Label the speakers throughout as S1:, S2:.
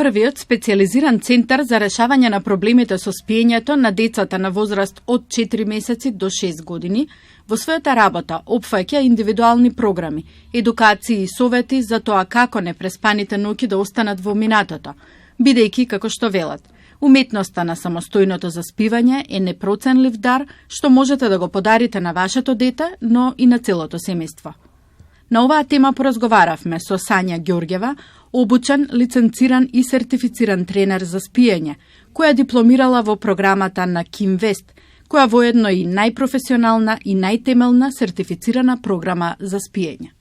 S1: првиот специјализиран центар за решавање на проблемите со спиењето на децата на возраст од 4 месеци до 6 години, во својата работа опфаќа индивидуални програми, едукации и совети за тоа како непреспаните ноќи да останат во минатото, бидејќи, како што велат, уметноста на самостојното заспивање е непроценлив дар што можете да го подарите на вашето дете, но и на целото семејство. На оваа тема поразговаравме со Сања Ѓорѓева, обучен, лиценциран и сертифициран тренер за спиење, која дипломирала во програмата на Кимвест, која воедно и најпрофесионална и најтемелна сертифицирана програма за спиење.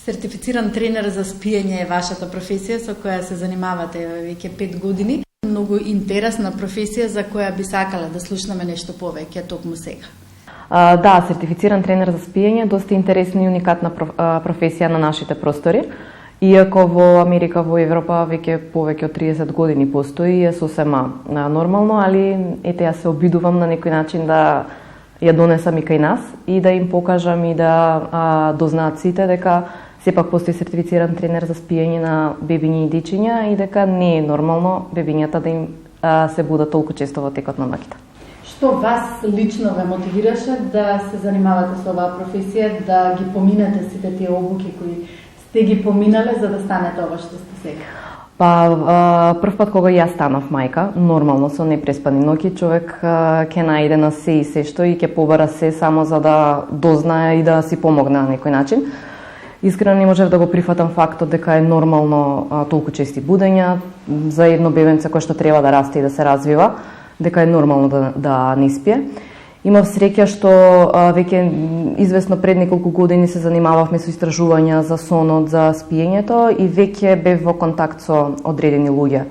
S1: Сертифициран тренер за спиење е вашата професија со која се занимавате веќе 5 години. Многу интересна професија за која би сакала да слушнеме нешто повеќе токму сега.
S2: Да, сертифициран тренер за спиење е доста интересна и уникатна професија на нашите простори. Иако во Америка, во Европа веќе повеќе од 30 години постои, е сосема нормално, али ете ја се обидувам на некој начин да ја донесам и кај нас и да им покажам и да дознаат сите дека сепак постои сертифициран тренер за спиење на бебиња и дечиња и дека не е нормално бебињата да им се будат толку често во текот на ноќта.
S1: Што вас лично ве мотивираше да се занимавате со оваа професија, да ги поминете сите тие обуки кои сте ги поминале за да станете ова што сте сега?
S2: Прв пат кога јас станав мајка, нормално со непреспани ноќи, човек ќе најде на се и се што и ќе побара се само за да дознае и да си помогне на некој начин. Искрено не можев да го прифатам фактот дека е нормално толку чести будења за едно бебенце кое што треба да расте и да се развива, дека е нормално да не спие. Имав среќа што веќе известно пред неколку години се занимававме со истражувања за сонот, за спиењето и веќе бев во контакт со одредени луѓе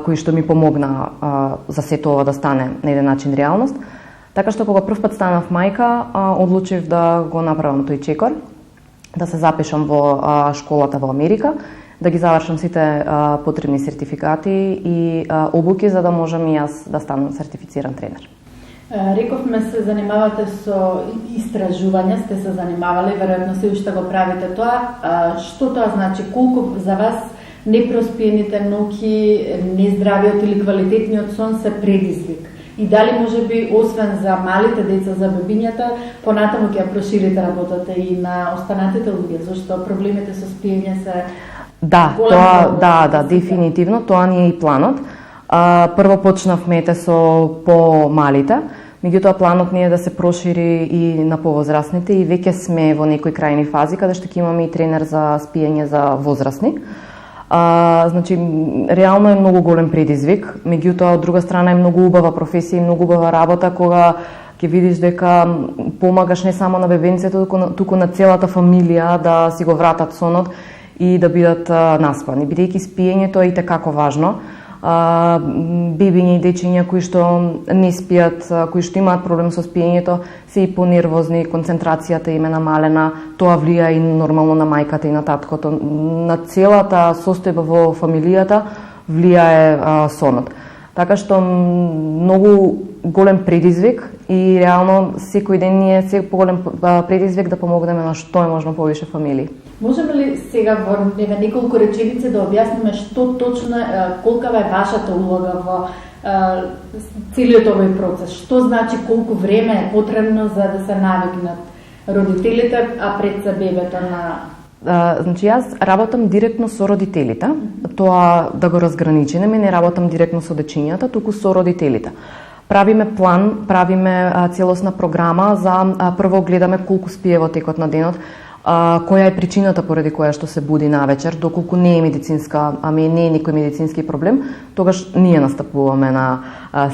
S2: кои што ми помогна за сето ова да стане на еден начин реалност. Така што кога прв пат станав мајка, одлучив да го направам тој чекор, да се запишам во школата во Америка, да ги завршам сите потребни сертификати и обуки за да можам и јас да станам сертифициран тренер.
S1: Рековме се занимавате со истражување, сте се занимавале, веројатно се уште го правите тоа. Што тоа значи? Колку за вас непроспиените ноќи, нездравиот или квалитетниот сон се предизвик? И дали може би, освен за малите деца, за бебињата, понатаму ќе ја проширите работата и на останатите луѓе, зашто проблемите со спиење се
S2: Да, дефинитивно, тоа ни е и планот. Прво почнавме со по-малите, меѓутоа планот ни е да се прошири и на повозрастните и веќе сме во некои крајни фази каде што ќе имаме и тренер за спиење за возрастни. Значи, реално е многу голем предизвик, меѓутоа од друга страна е многу убава професија и многу убава работа кога ќе видиш дека помагаш не само на бебенцето, туку на целата фамилија да си го вратат сонот и да бидат наспани, бидејќи спиењето е и така важно. Бебиња и дечиња кои што не спијат, кои што имаат проблем со спиењето, се и понервозни, концентрацијата им е намалена, тоа влија и нормално на мајката и на таткото, на целата состојба во фамилијата влијае сонот. Така што многу голем предизвик и реално секој ден ни е се поголем предизвик да помогнеме на што е можно повише фамилии.
S1: Можеме ли сега во неколку реченици да објасниме што точно, колкава е вашата улога во целиот овој процес? Што значи колку време е потребно за да се навикнат родителите, а пред се бебето на...
S2: Значи, јас работам директно со родителите, тоа да го разграничиме, не работам директно со дечињата, туку со родителите. Правиме план, правиме целосна програма за прво гледаме колку спие во текот на денот, која е причината поради која што се буди навечер, доколку не е медицинска, не е некој медицински проблем, тогаш ние настапуваме на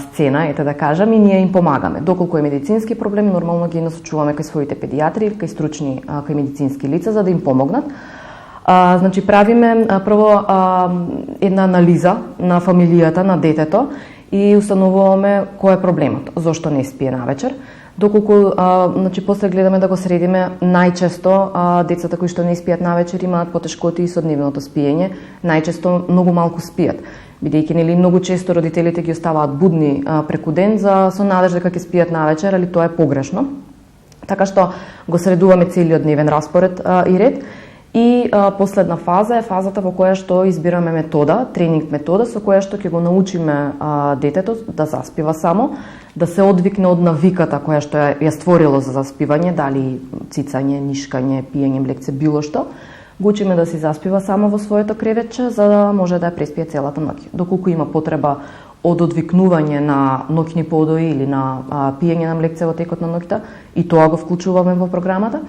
S2: сцена, ете да кажам, и ние им помагаме. Доколку е медицински проблем, нормално ги насочуваме кај своите педиатри или кај стручни, кај медицински лица за да им помогнат. Значи, правиме прво една анализа на фамилијата на детето и установуваме кој е проблемот, зошто не спие навечер. Доколку значи после гледаме да го средиме, најчесто децата кои што не спијат навечер имаат потешкоти и со дневното спиење, најчесто многу малку спијат, бидејќи нели многу често родителите ги оставаат будни преку ден со надеж дека ќе спијат навечер, али тоа е погрешно. Така што го средуваме целиот дневен распоред и ред И последна фаза е фазата во која што избираме метода, тренинг метода со која што ќе го научиме детето да заспива само, да се одвикне од навиката која што ја створило за заспивање, дали цицање, нишкање, пиење млекце, било што. Го учиме да си заспива само во своето креветче за да може да ја преспие целата ноќ. Доколку има потреба од одвикнување на ноќни подои или на пиење на млекце во текот на ноќта, и тоа го вклучуваме во програмата.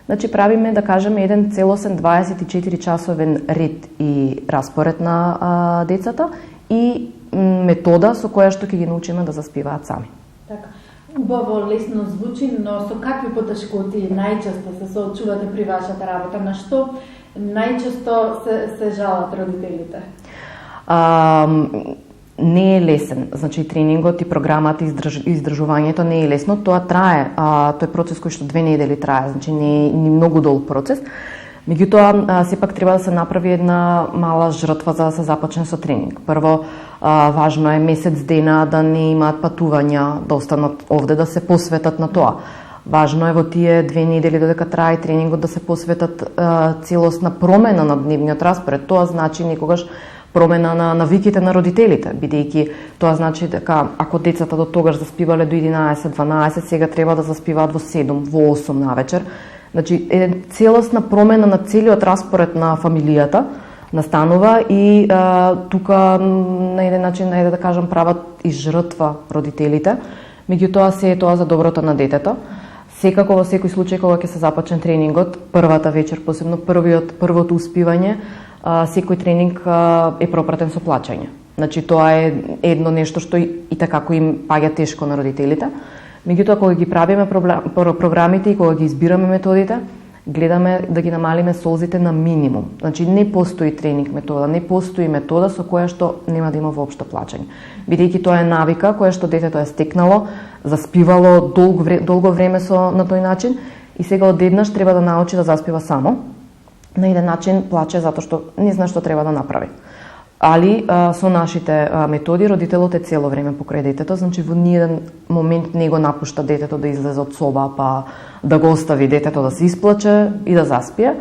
S2: Значи правиме, да кажеме, еден целосен 24 часовен ред и распоред на децата и метода со која што ќе ги научиме да заспиваат сами.
S1: Така. Убаво, лесно звучи, но со какви потешкоти најчесто се соочувате при вашата работа? На што најчесто се жалат родителите?
S2: Не е лесен. Значи, тренингот и програмата и издржувањето не е лесно. Тоа трае, тој процес кој што 2 недели трае, значи не е многу долг процес. Меѓутоа, сепак треба да се направи една мала жртва за да се започне со тренинг. Прво, важно е месец дена да не имаат патувања, да останат овде, да се посветат на тоа. Важно е во тие 2 недели додека трае тренингот да се посветат целосна промена на дневниот распоред. Тоа значи некогаш промена на навиките на родителите, бидејќи тоа значи дека ако децата до тогаш заспивале до 11-12, сега треба да заспиваат во 7, во 8 навечер. Значи, целосна промена на целиот распоред на фамилијата настанува и тука на еден начин, да кажам, прават и жртва родителите. Меѓутоа, се е тоа за доброто на детето. Секако во секој случај кога ќе се започне тренингот, првата вечер, посебно првото успивање, секој тренинг е пропратен со плаќање. Значи, тоа е едно нешто што и такако им паѓа тешко на родителите. Меѓутоа, кога ги правиме програмите и кога ги избираме методите, гледаме да ги намалиме солзите на минимум. Значи, не постои тренинг метода, не постои метода со која што нема да има воопшто плаќање. Бидејќи тоа е навика која што детето е стекнало, заспивало долго време на тој начин и сега одеднаш треба да научи да заспива само. На еден начин плаче затоа што не знае што треба да направи. Али со нашите методи родителот е цело време покрај детето, значи во ниеден момент не го напушта детето да излезе од соба, па да го остави детето да се исплаче и да заспие.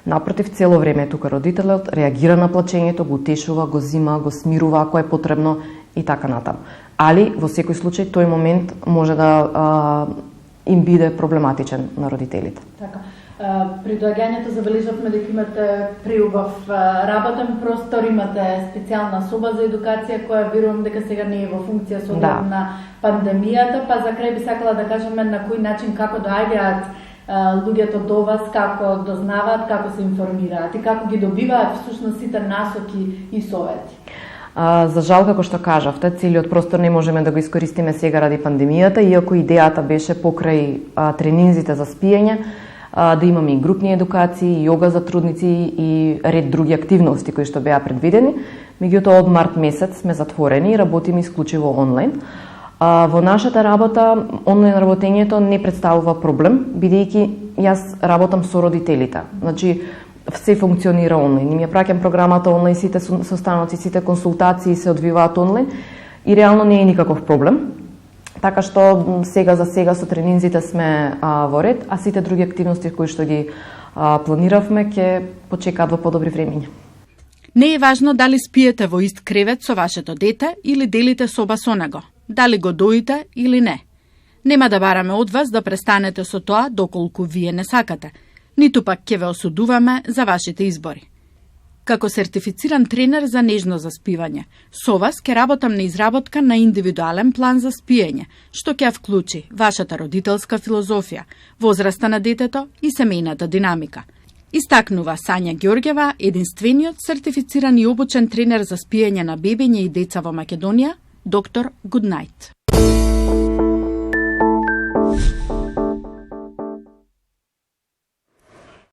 S2: Напротив, цело време е тука родителот, реагира на плачењето, го утешува, го зима, го смирува ако е потребно и така натаму. Али во секој случај тој момент може да им биде проблематичен на родителите.
S1: Така. При доаѓањето забележавме дека имате преубав работен простор, имате специјална соба за едукација која верувам дека сега не е во функција со оглед на пандемијата, па за крај би сакала да кажеме на кој начин како доаѓаат луѓето до вас, како дознаваат, како се информираат и како ги добиваат всушност сите насоки и совети.
S2: За жал, како што кажавте, целиот простор не можеме да го искористиме сега ради пандемијата, иако идејата беше покрај тренинзите за спиење, да имаме и групни едукации, јога за трудници и ред други активности кои што беа предвидени. Меѓутоа, од март месец сме затворени и работиме исклучиво онлайн. Во нашата работа, онлайн работењето не представува проблем, бидејќи јас работам со родителите. Значи, се функционира онлайн. Ми ја праќам програмата онлайн, сите состаноци, сите консултации се одвиваат онлайн и реално не е никаков проблем. Така што сега за сега со тренинзите сме во ред, а сите други активности кои што ги планиравме ќе почекаат во подобри времиња.
S1: Не е важно дали спиете во ист кревет со вашето дете или делите соба со него, дали го доите или не. Нема да бараме од вас да престанете со тоа доколку вие не сакате, ниту пак ќе ве осудуваме за вашите избори. Како сертифициран тренер за нежно заспивање, со вас ќе работам на изработка на индивидуален план за спиење, што ќе вклучи вашата родителска филозофија, возраста на детето и семејната динамика. Истакнува Сања Ѓорѓева, единствениот сертифициран и обучен тренер за спиење на бебиња и деца во Македонија, доктор Goodnight.